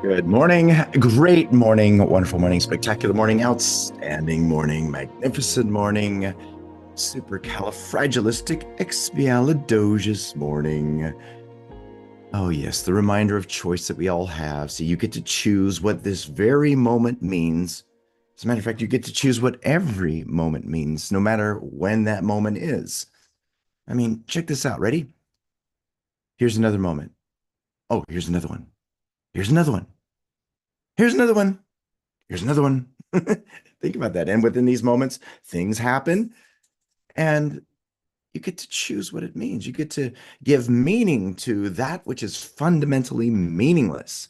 Good morning, great morning, wonderful morning, spectacular morning, outstanding morning, magnificent morning, supercalifragilisticexpialidocious morning. Oh, yes, the reminder of choice that we all have. So you get to choose what this very moment means. As a matter of fact, you get to choose what every moment means, no matter when that moment is. I mean, check this out. Ready? Here's another moment. Oh, here's another one. Here's another one. Here's another one. Here's another one. Think about that. And within these moments, things happen and you get to choose what it means. You get to give meaning to that which is fundamentally meaningless.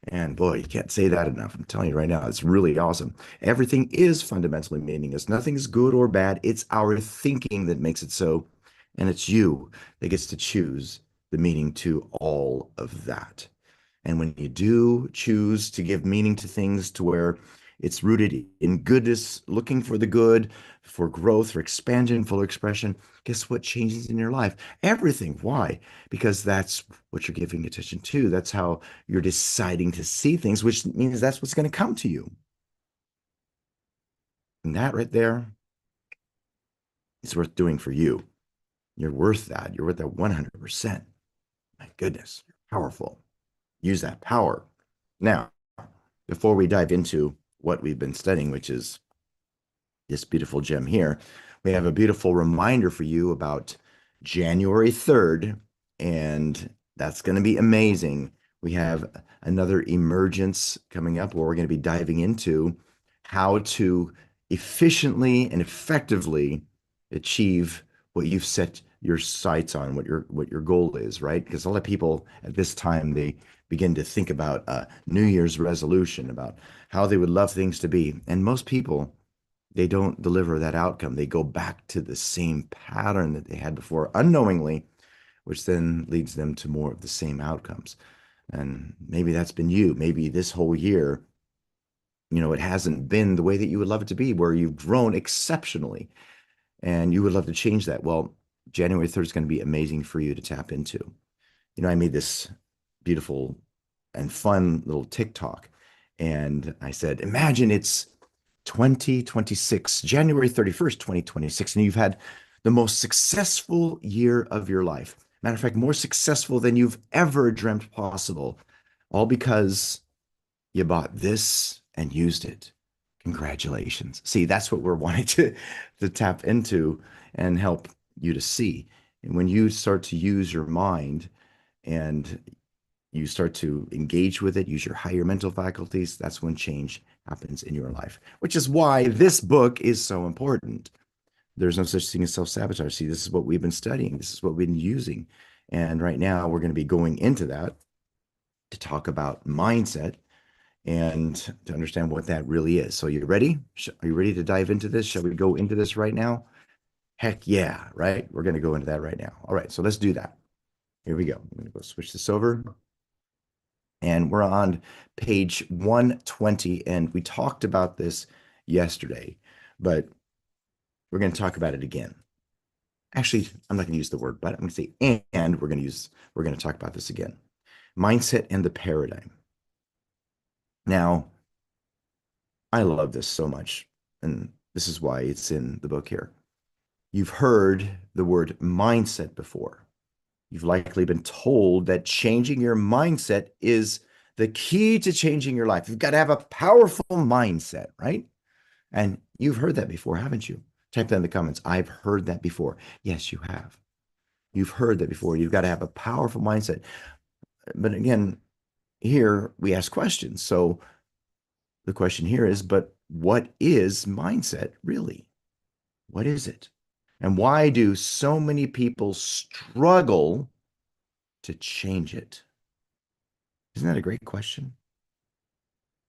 And boy, you can't say that enough. I'm telling you right now, it's really awesome. Everything is fundamentally meaningless. Nothing is good or bad. It's our thinking that makes it so. And it's you that gets to choose the meaning to all of that. And when you do choose to give meaning to things to where it's rooted in goodness, looking for the good, for growth, for expansion, full expression, guess what changes in your life? Everything. Why? Because that's what you're giving attention to. That's how you're deciding to see things, which means that's what's going to come to you. And that right there is worth doing for you. You're worth that. You're worth that 100%. My goodness, you're powerful. Use that power. Now, before we dive into what we've been studying, which is this beautiful gem here, we have a beautiful reminder for you about January 3rd, and that's going to be amazing. We have another emergence coming up where we're going to be diving into how to efficiently and effectively achieve what you've set your sights on, what your goal is, right? Because a lot of people at this time, they begin to think about New Year's resolution, about how they would love things to be. And most people, they don't deliver that outcome. They go back to the same pattern that they had before unknowingly, which then leads them to more of the same outcomes. And maybe that's been you. Maybe this whole year, it hasn't been the way that you would love it to be, where you've grown exceptionally and you would love to change that. Well, January 3rd is going to be amazing for you to tap into. I made this beautiful and fun little TikTok, and I said, imagine it's 2026, January 31st, 2026, and you've had the most successful year of your life. Matter of fact, more successful than you've ever dreamt possible, all because you bought this and used it. Congratulations. See, that's what we're wanting to tap into and help you to see. And when you start to use your mind and you start to engage with it, use your higher mental faculties, that's when change happens in your life, which is why this book is so important. There's no such thing as self-sabotage. See, this is what we've been studying. This is what we've been using. And right now we're going to be going into that to talk about mindset and to understand what that really is. So you ready? Are you ready to dive into this? Shall we go into this right now? Heck yeah, right? We're going to go into that right now. All right, so let's do that. Here we go. I'm going to go switch this over. And we're on page 120. And we talked about this yesterday, but we're going to talk about it again. Actually, I'm not going to use the word, but I'm going to say, and we're going to talk about this again. Mindset and the paradigm. Now, I love this so much, and this is why it's in the book here. You've heard the word mindset before. You've likely been told that changing your mindset is the key to changing your life. You've got to have a powerful mindset, right? And you've heard that before, haven't you? Type that in the comments. I've heard that before. Yes, you have. You've heard that before. You've got to have a powerful mindset. But again, here we ask questions. So the question here is, but what is mindset really? What is it? And why do so many people struggle to change it? Isn't that a great question?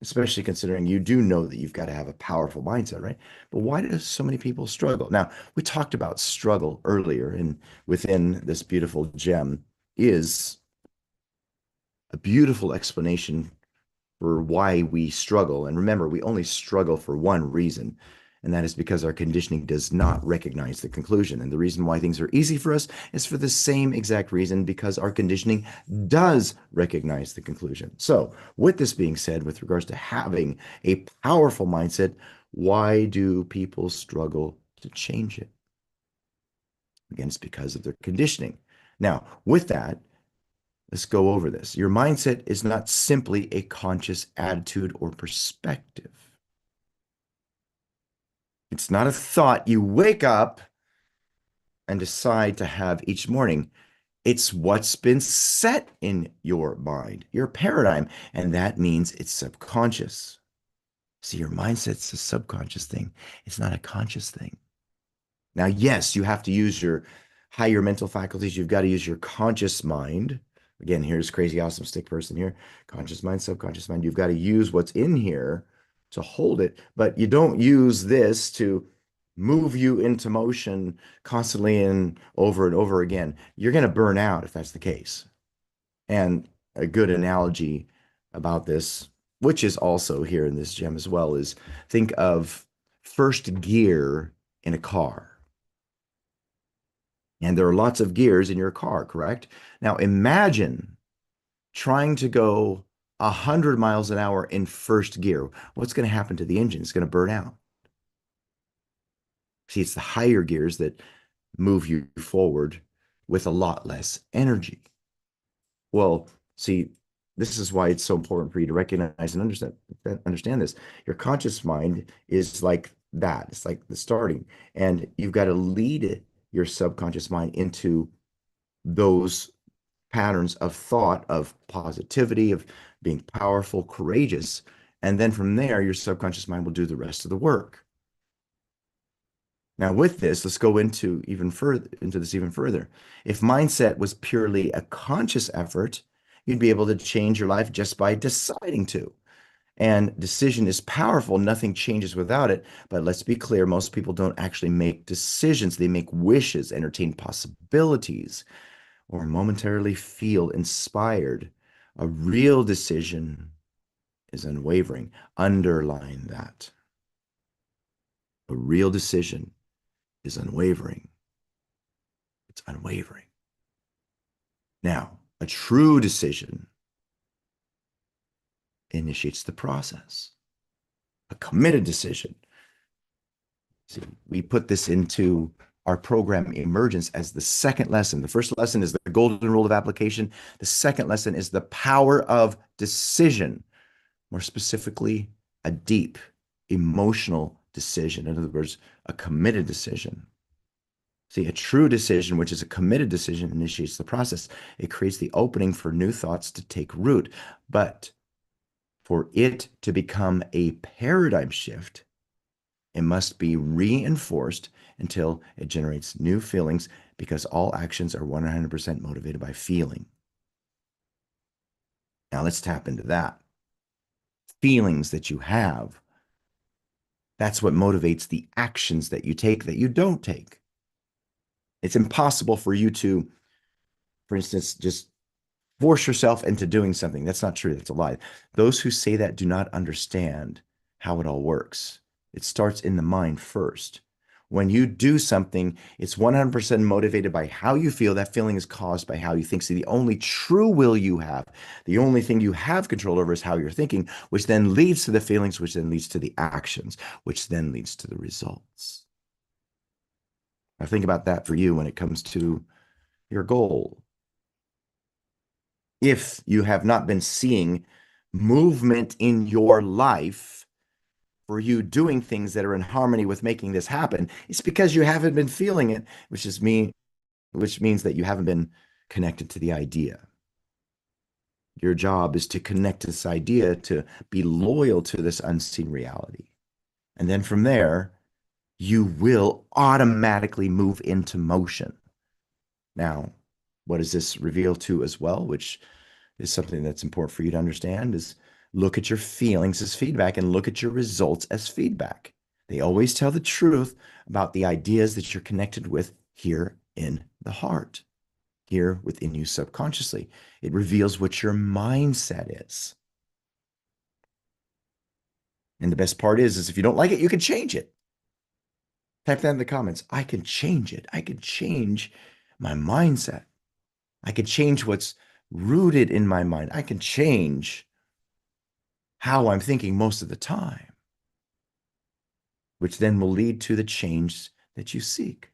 Especially considering you do know that you've got to have a powerful mindset, right? But why do so many people struggle? Now, we talked about struggle earlier, and within this beautiful gem is a beautiful explanation for why we struggle. And remember, we only struggle for one reason, And that is because our conditioning does not recognize the conclusion. And the reason why things are easy for us is for the same exact reason, because our conditioning does recognize the conclusion. So, with this being said, with regards to having a powerful mindset, why do people struggle to change it? Again, it's because of their conditioning. Now, with that, let's go over this. Your mindset is not simply a conscious attitude or perspective. It's not a thought you wake up and decide to have each morning. It's what's been set in your mind, your paradigm, and that means it's subconscious. See, your mindset's a subconscious thing. It's not a conscious thing. Now, yes, you have to use your higher mental faculties. You've got to use your conscious mind. Again, here's crazy awesome stick person here. Conscious mind, subconscious mind. You've got to use what's in here to hold it, but you don't use this to move you into motion constantly and over again. You're going to burn out if that's the case. And a good analogy about this, which is also here in this gem as well, is think of first gear in a car. And there are lots of gears in your car, correct? Now imagine trying to go 100 miles an hour in first gear. What's going to happen to the engine? It's going to burn out. See, it's the higher gears that move you forward with a lot less energy. Well, see, this is why it's so important for you to recognize and understand this. Your conscious mind is like that. It's like the starting, and you've got to lead your subconscious mind into those patterns of thought, of positivity, of being powerful, courageous. And then from there, your subconscious mind will do the rest of the work. Now, with this, let's go into this even further. If mindset was purely a conscious effort, you'd be able to change your life just by deciding to. And decision is powerful. Nothing changes without it. But let's be clear, most people don't actually make decisions. They make wishes, entertain possibilities, or momentarily feel inspired. A real decision is unwavering. Underline that. A real decision is unwavering. It's unwavering. Now, a true decision initiates the process. A committed decision. See, we put this into our program Emergence as the second lesson. The first lesson is the golden rule of application. The second lesson is the power of decision. More specifically, a deep emotional decision. In other words, a committed decision. See, a true decision, which is a committed decision, initiates the process. It creates the opening for new thoughts to take root. But for it to become a paradigm shift, it must be reinforced until it generates new feelings, because all actions are 100% motivated by feeling. Now let's tap into that. Feelings that you have, that's what motivates the actions that you take that you don't take. It's impossible for you to, for instance, just force yourself into doing something. That's not true. That's a lie. Those who say that do not understand how it all works. It starts in the mind first. When you do something, it's 100% motivated by how you feel. That feeling is caused by how you think. See, the only true will you have, the only thing you have control over is how you're thinking, which then leads to the feelings, which then leads to the actions, which then leads to the results. Now think about that for you when it comes to your goal. If you have not been seeing movement in your life for you doing things that are in harmony with making this happen, it's because you haven't been feeling it, which means that you haven't been connected to the idea. Your job is to connect to this idea, to be loyal to this unseen reality. And then from there, you will automatically move into motion. Now, what does this reveal to as well, which is something that's important for you to understand, is look at your feelings as feedback and look at your results as feedback. They always tell the truth about the ideas that you're connected with here in the heart, here within you subconsciously. It reveals what your mindset is. And the best part is if you don't like it, you can change it. Type that in the comments. I can change it. I can change my mindset. I can change what's rooted in my mind. I can change how I'm thinking most of the time, which then will lead to the change that you seek.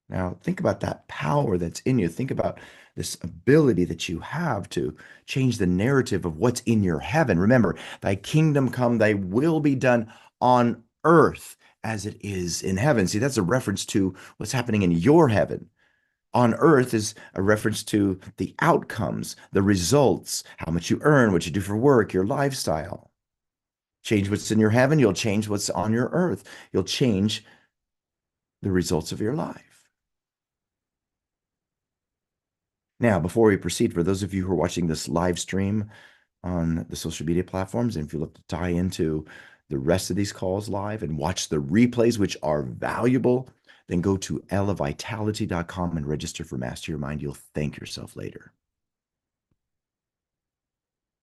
Now, think about that power that's in you. Think about this ability that you have to change the narrative of what's in your heaven. Remember, thy kingdom come, thy will be done on earth as it is in heaven. See, that's a reference to what's happening in your heaven. On earth is a reference to the outcomes, the results, how much you earn, what you do for work, your lifestyle. Change what's in your heaven, you'll change what's on your earth. You'll change the results of your life. Now, before we proceed, for those of you who are watching this live stream on the social media platforms, and if you look to tie into the rest of these calls live and watch the replays, which are valuable, then go to elevitality.com and register for Master Your Mind. You'll thank yourself later.